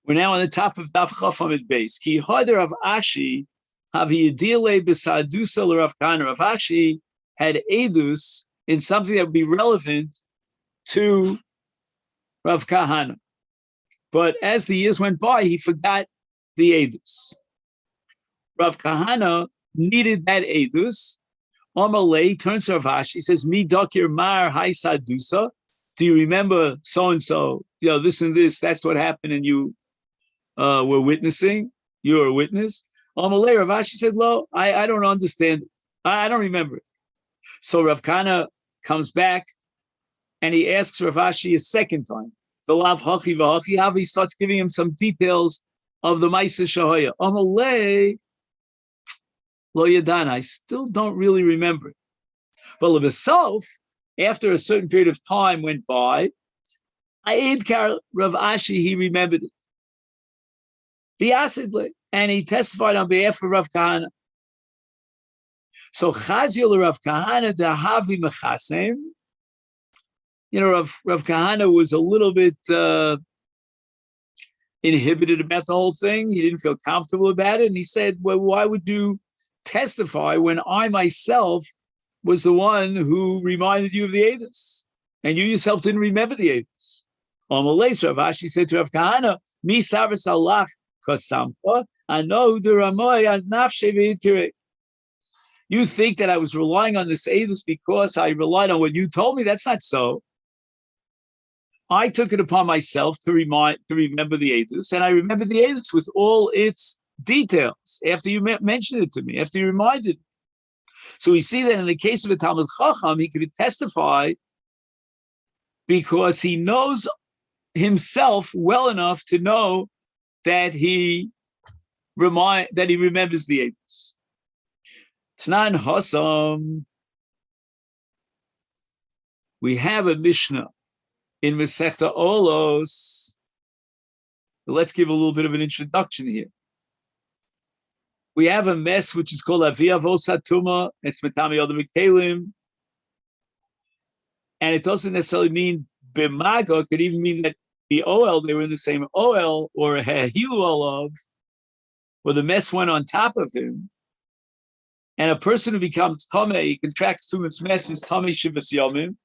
We're now on the top of Daf Chaf Amid Beis. Ki Hadar of Ashi Havi Yedile B'Sadusa L'Rav Kahana. Rav Ashi had edus in something that would be relevant to Rav Kahana. But as the years went by, he forgot the edus. Rav Kahana needed that edus. Amalei turns to Rav Ashi, says, Mi Dokir Mar Hai Sadusa. Do you remember so-and-so, this and this, that's what happened and you were witnessing, you were a witness? Amalei, Rav Ashi said, Lo, I don't understand. I don't remember it. So Rav Kahana comes back and he asks Rav Ashi a second time. The Lav Hachi V'Hachi Hav, he starts giving him some details of the Masechet Shahaya. Amalei, Lo Yadan, I still don't really remember it. But Lebesof, after a certain period of time went by, Aidkar Rav Ashi, he remembered it. Biasidle, and he testified on behalf of Rav Kahana. So Chazil Rav Kahana Dahavi Mechasem. Rav Kahana was a little bit inhibited about the whole thing. He didn't feel comfortable about it. And he said, well, why would you testify when I myself was the one who reminded you of the edus, and you yourself didn't remember the edus? Rav Ashi said to Rav Kahana, Mi Savas Allah Kasampa, I know the Ramoy Nafshe V'Yidkirei. You think that I was relying on this edus because I relied on what you told me? That's not so. I took it upon myself to remember the edus, and I remember the edus with all its details after you mentioned it to me, after you reminded me. So we see that in the case of a Talmud Chacham, he could testify because he knows himself well enough to know that he remembers the edus. Tanan Hassam, we have a Mishnah in Masechet Olos. Let's give a little bit of an introduction here. We have a mess which is called Avia Vosatuma. It's Matami Odom Kelim. And it doesn't necessarily mean Bimaga. It could even mean that the OL, they were in the same OL, or a Hilu of, or the mess went on top of him. And a person who becomes Tameh, he contracts Tumas mess, is Tameh Shivas Yomim.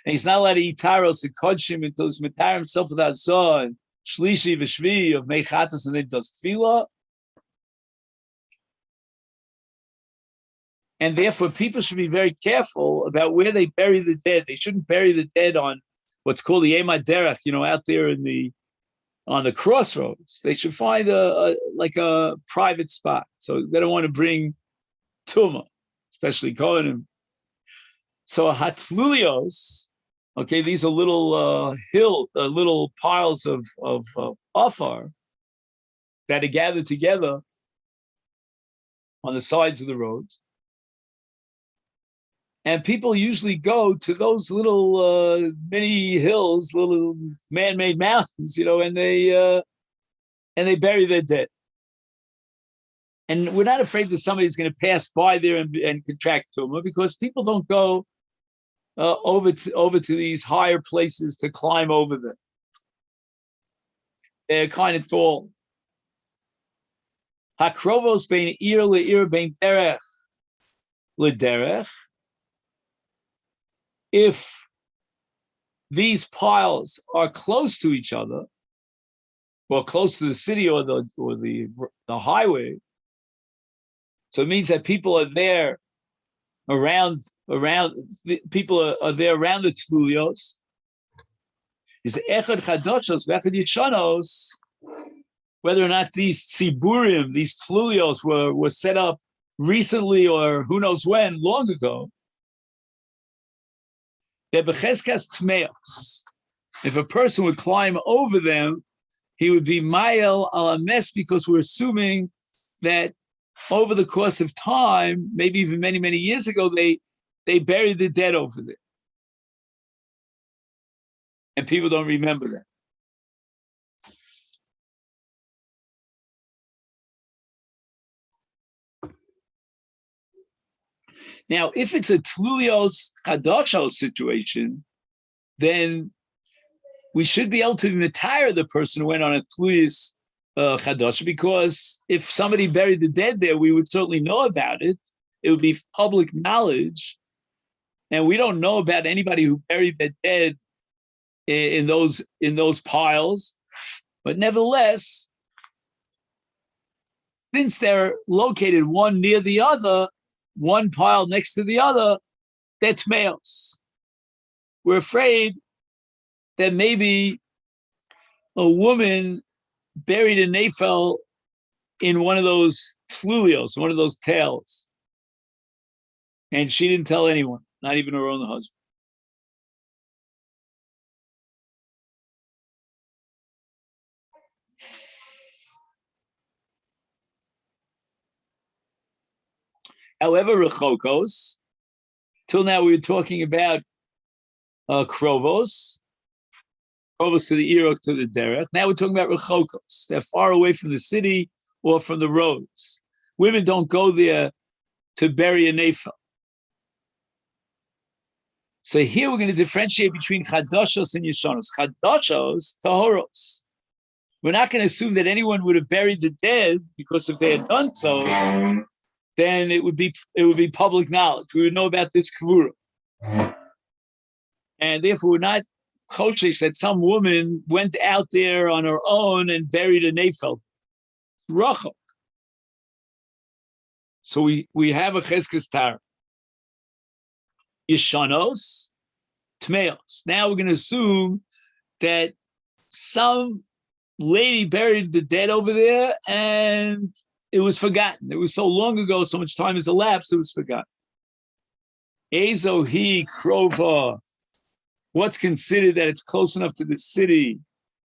And he's not allowed to eat Taros and Kodshim until he's Matar himself with Azah and Shlishi V'Shvi of Mechatas, and then does Tefillah. And therefore, people should be very careful about where they bury the dead. They shouldn't bury the dead on what's called the Yema Derech, out there on the crossroads. They should find a private spot. So they don't want to bring Tumah, especially Kohanim. So Hatlulios, these are little little piles of afar that are gathered together on the sides of the roads. And people usually go to those little mini hills, little man-made mountains, and they bury their dead. And we're not afraid that somebody's going to pass by there and contract tumor, because people don't go over to these higher places to climb over them. They're kind of tall. Hakrovos bein ir le'ir bein derech l'derech. If these piles are close to each other, or close to the city or the highway, so it means that people are there around people are there around the tefillios. Is echad chadoshos v'echad yishanos, whether or not these tziburim, these tefillios were set up recently or who knows when, long ago. If a person would climb over them, he would be ma'el al mess, because we're assuming that over the course of time, maybe even many, many years ago, they buried the dead over there. And people don't remember that. Now, if it's a Tlulios Chadoshos situation, then we should be able to retire the person who went on a tluyis chadasha, because if somebody buried the dead there, we would certainly know about it. It would be public knowledge, and we don't know about anybody who buried the dead in those piles. But nevertheless, since they're located one near the other, one pile next to the other, they're tmeos. We're afraid that maybe a woman buried a nefel in one of those fluios, one of those tails, and she didn't tell anyone, not even her own husband. However, rechokos, till now we were talking about krovos to the irok, to the derech. Now we're talking about rechokos. They're far away from the city or from the roads. Women don't go there to bury a nefel. So here we're going to differentiate between chadashos and yeshanos. Chadashos, tahoros. We're not going to assume that anyone would have buried the dead, because if they had done so, then it would be public knowledge. We would know about this kavura. And therefore, we're not choshesh that some woman went out there on her own and buried a nefel. Rachel. So we have a cheskes tar. Yeshanos, tmeos. Now we're going to assume that some lady buried the dead over there and it was forgotten. It was so long ago, so much time has elapsed, it was forgotten. Ezo hi krova. What's considered that it's close enough to the city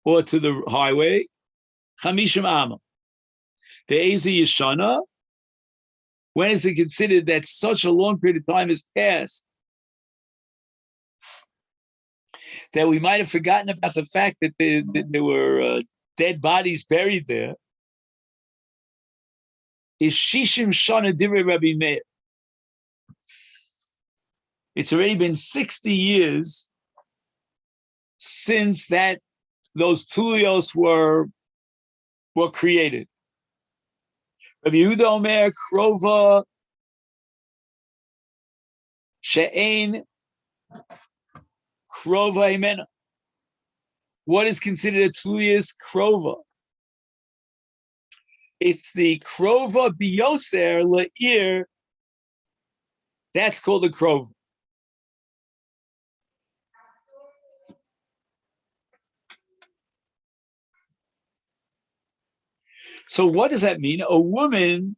or to the highway? Chamishim amma. The ezi yeshana. When is it considered that such a long period of time has passed that we might have forgotten about the fact that there were dead bodies buried there? Is shishim shana divrei Rabbi Meir. It's already been 60 years since those tulios were created. Rabbi Yehuda Omer krova she'ein krova himena. What is considered a tulius krova? It's the krova biyoser la'ir. That's called a krova. So what does that mean? A woman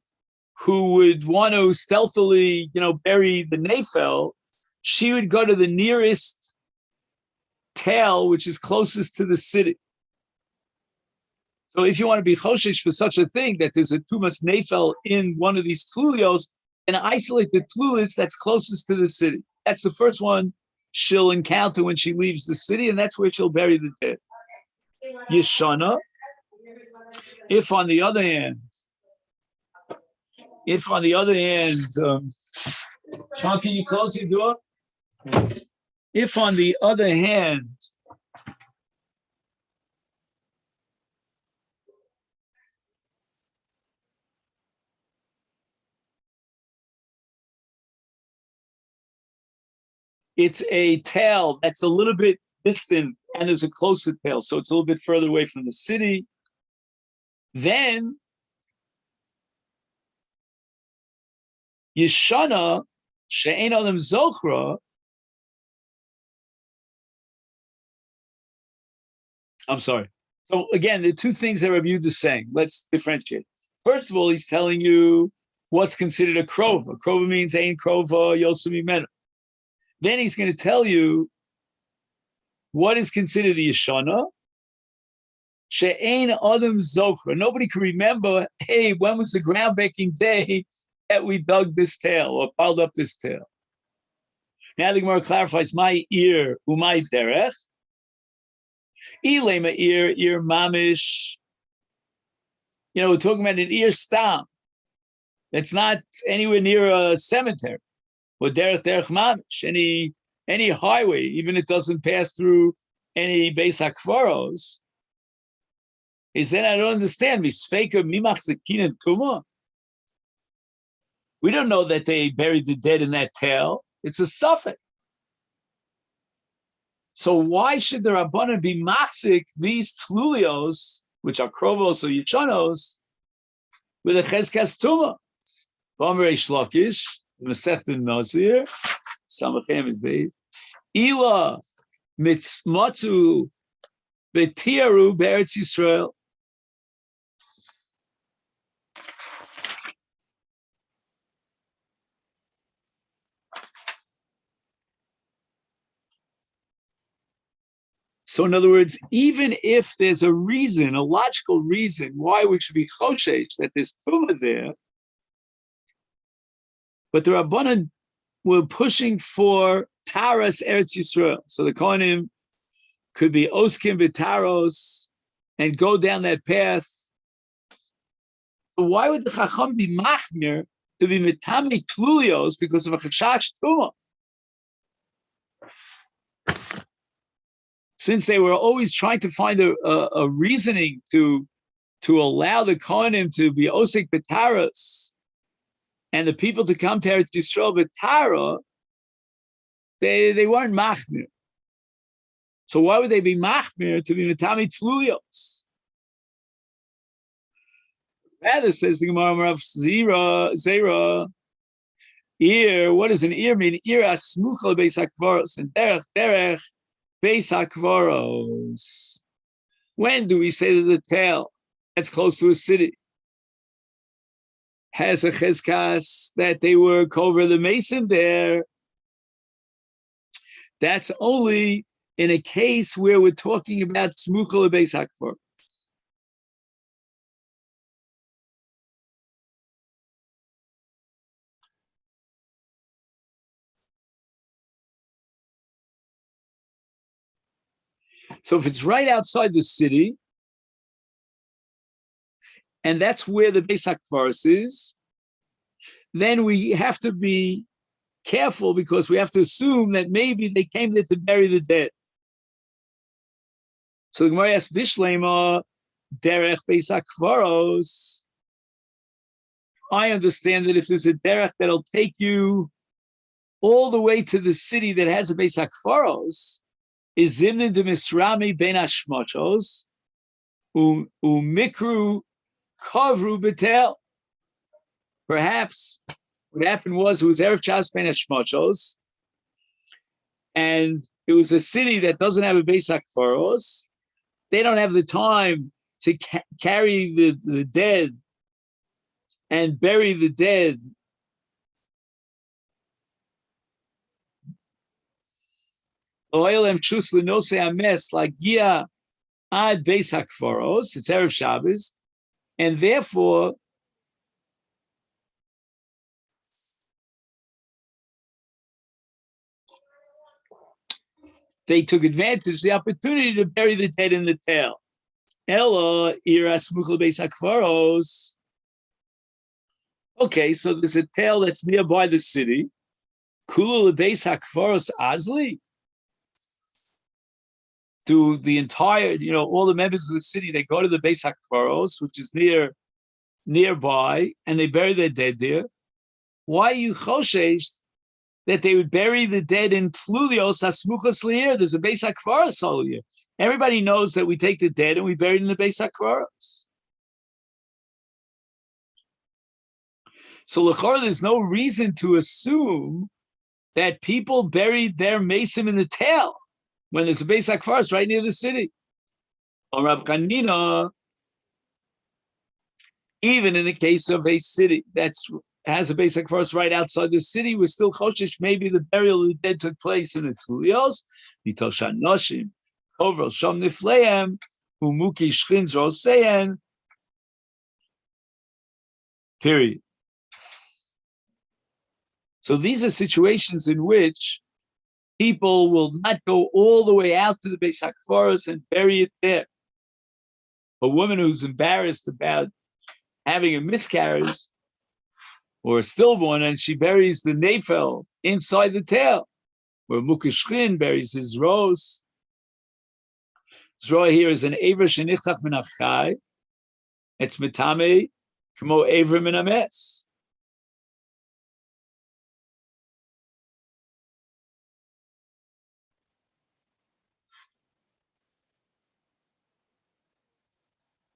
who would want to stealthily, bury the nefel, she would go to the nearest tail, which is closest to the city. So if you want to be choshesh for such a thing, that there's a tumas nefel in one of these tlulios, and isolate the tlulis that's closest to the city. That's the first one she'll encounter when she leaves the city, and that's where she'll bury the dead. Yeshana. If on the other hand, Sean, can you close your door? If on the other hand, it's a tail that's a little bit distant and there's a closer tail, so it's a little bit further away from the city, then Yeshana she'ein adam zochra. I'm sorry. So again, the two things that Rabbi Yehuda is saying. Let's differentiate. First of all, he's telling you what's considered a krova. Krova means ein krova yosem imenu. Then he's going to tell you what is considered a yeshana. She'ein adam zochra. Nobody can remember, hey, when was the groundbreaking day that we dug this tail or piled up this tail? Now the Gemara clarifies, my ear, umay derech. Ilema ear mamish. We're talking about an ear stam. It's not anywhere near a cemetery. Or derech mamish. Any highway, even it doesn't pass through any Beis HaKvaros, is then I don't understand. We don't know that they buried the dead in that tail. It's a suffix. So why should the Rabbanan be machzik these tlulios, which are krovos or yichanos, with a cheskas tuma? V'amrei shlokish, Masechet Nazir, Samachem is beid. Ila mitzmatu betiaru be'eretz Yisrael. So in other words, even if there's a reason, a logical reason why we should be choshesh that there's tumah there, but the Rabbanan were pushing for Taras Eretz Yisrael. So the Kohanim could be Oskim V'Taros and go down that path. So why would the Chacham be machmir to be metami tlulios because of a chashash tumah? Since they were always trying to find a reasoning to allow the Kohanim to be Osik B'Taros and the people to come to Eretz Yisrael B'Tara, they weren't machmir. So why would they be machmir to be metami tlulios? Rather, says the Gemara Rav Zera, ear. What does an ear mean? Ear asmucha beis hakvaros and derech beis hakvaros. When do we say that the tail that's close to a city has a cheskas that they were cover the mason there? That's only in a case where we're talking about smucha beis hakvaros. So if it's right outside the city, and that's where the Beis HaKvaros is, then we have to be careful because we have to assume that maybe they came there to bury the dead. So the Gemara asks, Bishlema, Derech Beis HaKvaros. I understand that if there's a derech that'll take you all the way to the city that has a Beis HaKvaros, is zimnin de misrami ben hashmachos umikru kavru betel. Perhaps what happened was it was erev chas ben hashmachos, and it was a city that doesn't have a Beis HaKvaros. They don't have the time to carry the dead and bury the dead. Like Gia ad Beis HaKvaros, it's Erev Shabbos, and therefore they took advantage of the opportunity to bury the dead in the tail. Ella ira smuchel Beis HaKvaros. Okay, so there's a tail that's nearby the city. Kulu Beis HaKvaros Azli. To the entire, all the members of the city, they go to the Beis HaKvaros, which is nearby, and they bury their dead there. Why are you choshesh that they would bury the dead in Tlulios Hasmuchas Leir? There's a Beis HaKvaros all year. Everybody knows that we take the dead and we bury it in the Beis HaKvaros. So l'chor, there's no reason to assume that people buried their mason in the tail when there's a Beis HaKvaros right near the city. Or Rav Chanina, even in the case of a city that has a Beis HaKvaros right outside the city, we're still choshesh. Maybe the burial of the dead took place in the Tlulios. Nitoshan Noshim, Kovrel Shom Nifleim, Umuki Shchinz Roseyan. Period. So these are situations in which people will not go all the way out to the Beis HaKvaros and bury it there. A woman who's embarrassed about having a miscarriage or a stillborn, and she buries the nefel inside the tail, where Mukashchin buries his rose. Zroa here is an Ever Shenichtach Min HaChai. It's Mitame Kmo Ever Min HaMes.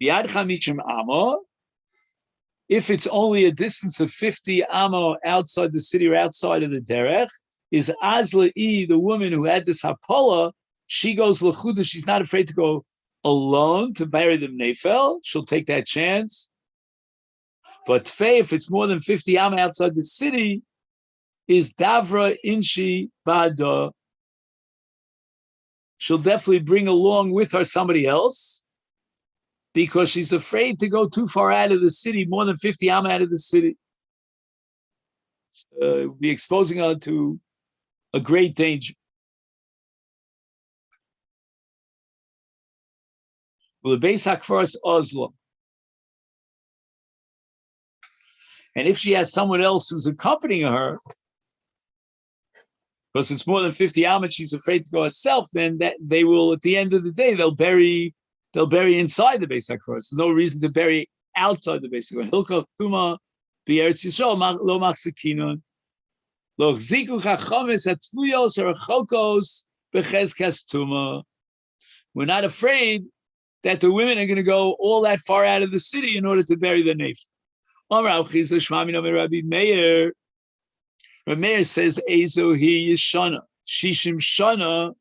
Biad Chamichim Amo, if it's only a distance of 50 amo outside the city or outside of the derech, is Azla'i, the woman who had this hapola, she goes lechuda, she's not afraid to go alone to bury the nefel, she'll take that chance. But tfei, if it's more than 50 amo outside the city, is davra inshi bada, she'll definitely bring along with her somebody else, because she's afraid to go too far out of the city, more than 50 am out of the city. Be exposing her to a great danger. Well, the Beis HaKfaras Oslo. And if she has someone else who's accompanying her, because it's more than 50 am and she's afraid to go herself, then that they will, at the end of the day, they'll bury inside the Beis HaKfaras. There's no reason to bury outside the Beis HaKfaras. Hilchach Tuma b'Eretz Yisrael lo machzikinon. Lo chziku chachomes hatluyos harachokos b'chezkas Tuma. We're not afraid that the women are going to go all that far out of the city in order to bury the nef. Rabbi Meir. Rabbi Meir says, Ezo hi yishana, shishim shana.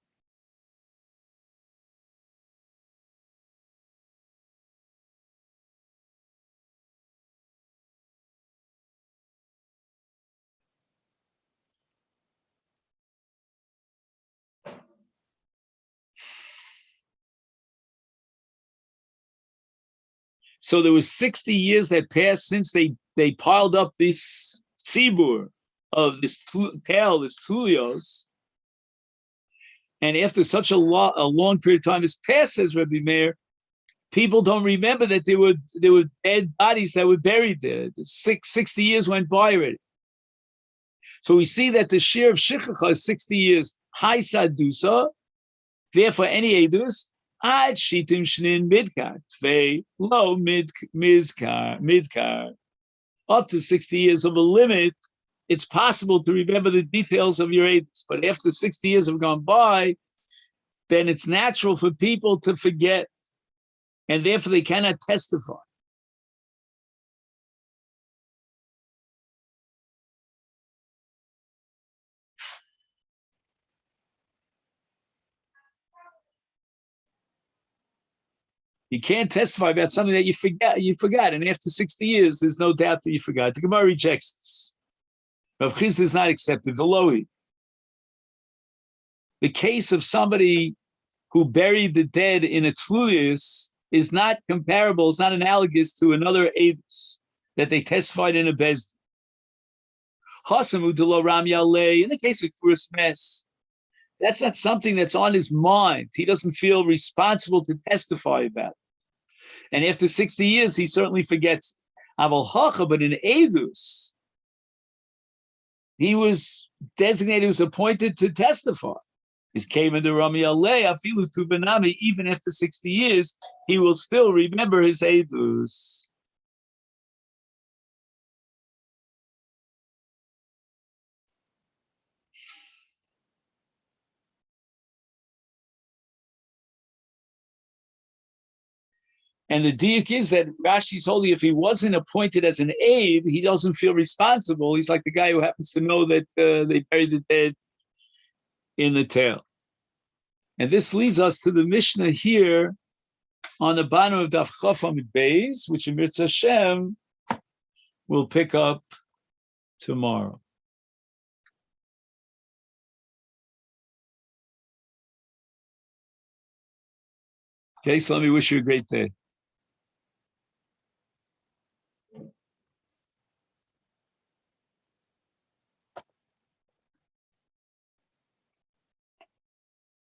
So there was 60 years that passed since they piled up this tzibur of this tail, this tulios. And after such a long period of time has passed, says Rabbi Meir, people don't remember that there were dead bodies that were buried there. 60 years went by already. So we see that the shear of Shichacha is 60 years. High sadusa, therefore any edus, ad shitim shnin midkar, tvei low midkar. Up to 60 years of a limit, it's possible to remember the details of your edus. But after 60 years have gone by, then it's natural for people to forget, and therefore they cannot testify. You can't testify about something that you forgot. And after 60 years, there's no doubt that you forgot. The Gemara rejects this. Rav Chisda does not accept it. The case of somebody who buried the dead in a tluyus is not comparable, it's not analogous to another edus that they testified in a bezdin. Hasamu delo ram yaleh, in the case of Kfuras Mes, that's not something that's on his mind. He doesn't feel responsible to testify about it. And after 60 years, he certainly forgets. Aval hacha, but in edus, he was designated, he was appointed to testify. He's came into Rami Alei, Afilu Tubanami, even after 60 years, he will still remember his edus. And the diuk is that Rashi's holding, if he wasn't appointed as an aide, he doesn't feel responsible. He's like the guy who happens to know that they buried the dead in the tail. And this leads us to the Mishnah here on the bottom of Daf Chaf Amid Beis, which in Mirza Hashem we'll pick up tomorrow. Okay, so let me wish you a great day.